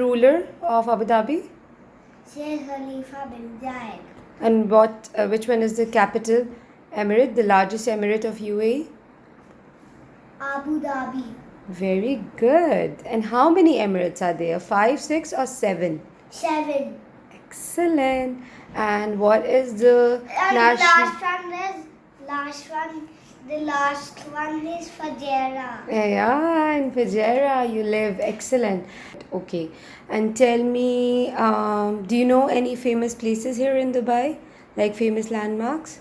Ruler of Abu Dhabi? Sheikh Khalifa bin Zayed. And which one is the capital emirate, the largest emirate of UAE? Abu Dhabi. Very good. And how many emirates are there? 5, 6, or 7? 7. Excellent. And what is the And national? the last one is Fujairah. Yeah, in Fujairah you live. Excellent. Okay. And tell me, do you know any famous places here in Dubai? Like famous landmarks?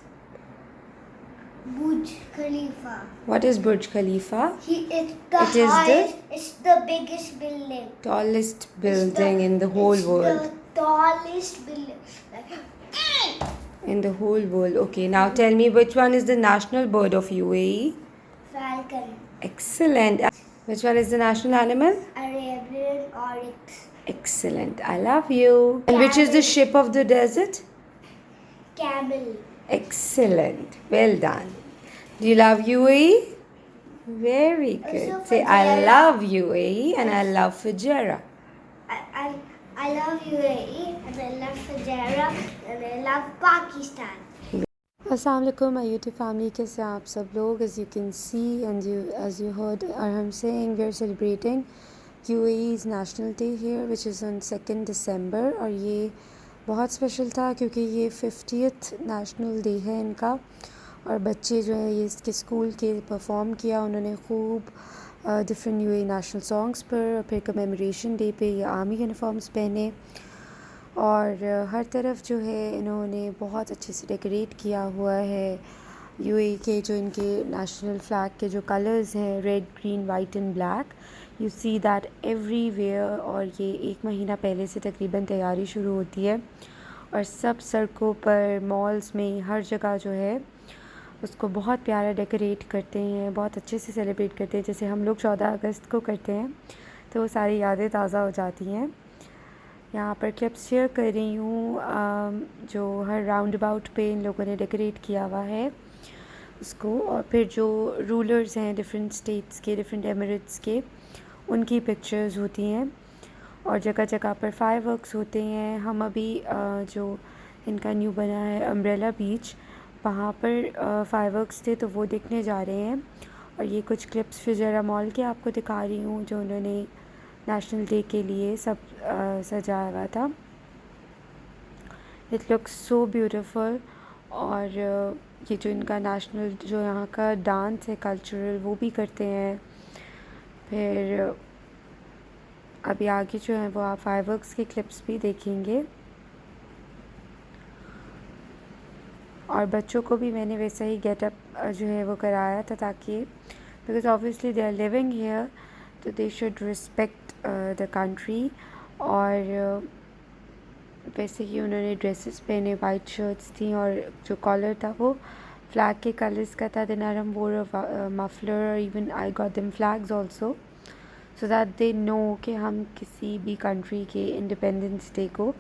Burj Khalifa. What is Burj Khalifa? It's the biggest building. Tallest building in the whole world. The tallest building. In the whole world. Okay, now tell me which one is the national bird of UAE? Falcon. Excellent. Which one is the national animal? Arabian oryx. Excellent. I love you. And which is the ship of the desert? Camel. Excellent. Well done. Do you love UAE? Very good. Also Say, I Fujairah. love UAE and I love Fujairah. I love UAE and I love Fujairah and I love Pakistan. अस्सलाम वालेकुम my YouTube family, कैसे हैं आप सब लोग? As you can see and as you heard और हम saying we are celebrating UAE's national day here which is on 2 December. और ये बहुत स्पेशल था क्योंकि ये 50th नेशनल डे है इनका। और बच्चे जो हैं ये इसके स्कूल के परफॉर्म किया उन्होंने खूब डिफरेंट UAE नेशनल सॉन्ग्स पर। फिर कमेमोरेशन डे पे ये आर्मी यूनिफॉर्म्स पहने और हर तरफ जो है इन्होंने बहुत अच्छे से डेकोरेट किया हुआ है। UAE के जो इनके नेशनल फ्लैग के जो कलर्स हैं red, green, white and black, you see that everywhere. और ये 1 महीना पहले से तकरीबन तैयारी शुरू होती है और सब सड़कों पर, मॉल्स में, हर जगह जो है उसको बहुत प्यारा डेकोरेट करते हैं, बहुत अच्छे से सेलिब्रेट करते हैं। जैसे हम लोग 14 अगस्त को करते हैं तो वो सारी यादें ताज़ा हो जाती हैं। यहाँ पर क्लिप्स शेयर कर रही हूँ जो हर राउंड अबाउट पे इन लोगों ने डेकोरेट किया हुआ है उसको। और फिर जो रूलर्स हैं डिफरेंट स्टेट्स के, डिफरेंट एमिरेट्स के, उनकी पिक्चर्स होती हैं और जगह जगह पर फायरवर्क्स होते हैं। हम अभी जो इनका न्यू बना है अम्ब्रेला बीच, वहाँ पर फायरवर्क्स थे तो वो देखने जा रहे हैं। और ये कुछ क्लिप्स फुजैरा मॉल के आपको दिखा रही हूँ जो उन्होंने नेशनल डे के लिए सब सजाया हुआ था। It looks so beautiful. और ये जो इनका नेशनल जो यहाँ का डांस है कल्चरल, वो भी करते हैं। फिर अभी आगे जो है वो आप फायरवर्क्स के क्लिप्स भी देखेंगे। और बच्चों को भी मैंने वैसा ही गेटअप जो है वो कराया था ताकि because obviously they are living here तो they should respect the country. और वैसे ही उन्होंने ड्रेसेस पहने, वाइट शर्ट्स थी और जो कॉलर था वो फ्लैग के कलर्स का था। देन आरम वोर muffler, even I got them flags also so that they know कि हम किसी भी कंट्री के इंडिपेंडेंस डे को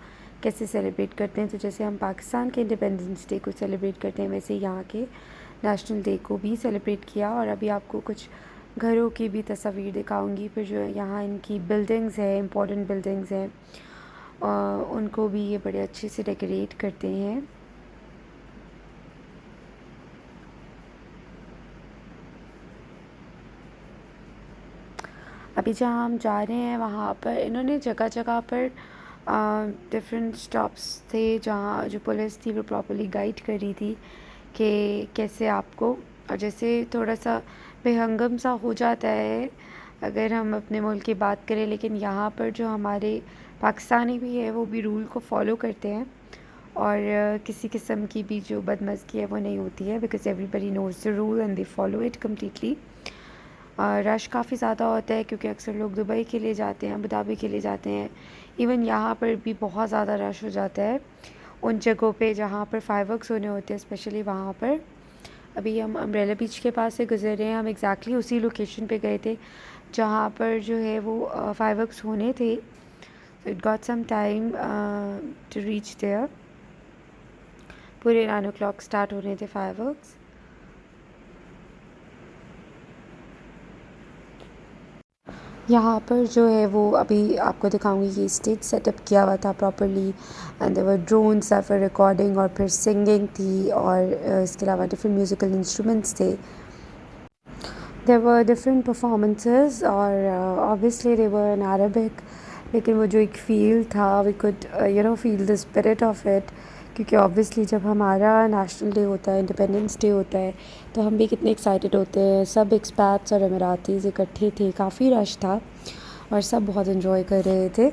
कैसे सेलिब्रेट करते हैं। तो जैसे हम पाकिस्तान के इंडिपेंडेंस डे को सेलिब्रेट करते हैं वैसे यहाँ के नेशनल डे को भी सेलिब्रेट किया। और अभी आपको कुछ घरों की भी तस्वीर दिखाऊंगी। फिर जो यहाँ इनकी बिल्डिंग्स हैं, इम्पोर्टेंट बिल्डिंग्स हैं, उनको भी ये बड़े अच्छे से डेकोरेट करते हैं। अभी जहाँ हम जा रहे हैं वहाँ पर इन्होंने जगह जगह पर डिफरेंट स्टॉप्स थे जहाँ जो पुलिस थी वो प्रॉपर्ली गाइड कर रही थी कि कैसे आपको। और जैसे थोड़ा सा बेहंगम सा हो जाता है अगर हम अपने मुल्क की बात करें, लेकिन यहाँ पर जो हमारे पाकिस्तानी भी है वो भी रूल को फॉलो करते हैं और किसी किस्म की भी जो बदमज़गी है वो नहीं होती है because everybody nose the rule and they follow it completely. Rush काफ़ी ज़्यादा होता है क्योंकि अक्सर लोग दुबई के लिए जाते हैं, अबू धाबी के लिए जाते हैं। इवन यहाँ पर भी बहुत ज़्यादा रश हो जाता है उन जगहों पे जहाँ पर फायरवर्क्स होने होते हैं, स्पेशली वहाँ पर। अभी हम अम्ब्रेला बीच के पास से गुजर रहे हैं, हम एग्जैक्टली उसी लोकेशन पे गए थे जहाँ पर जो है वो फायरवर्क्स होने थे। It got some time to reach there. पूरे 9 o'clock स्टार्ट होने थे फायरवर्क्स। यहाँ पर जो है वो अभी आपको दिखाऊंगी, ये स्टेज सेटअप किया हुआ था properly, and there were drones for recording, और फिर सिंगिंग थी, और इसके अलावा डिफरेंट म्यूज़िकल इंस्ट्रूमेंट्स थे. देयर वर डिफरेंट परफॉर्मेंसेस, और obviously they were in Arabic, लेकिन वो जो एक फील था, we could feel the spirit of it, क्योंकि ऑब्वियसली जब हमारा नेशनल डे होता है, इंडिपेंडेंस डे होता है, तो हम भी कितने एक्साइटेड होते हैं. सब एक्सपैट्स और अमीरातीज़ इकट्ठे थे, काफ़ी रश था और सब बहुत इन्जॉय कर रहे थे.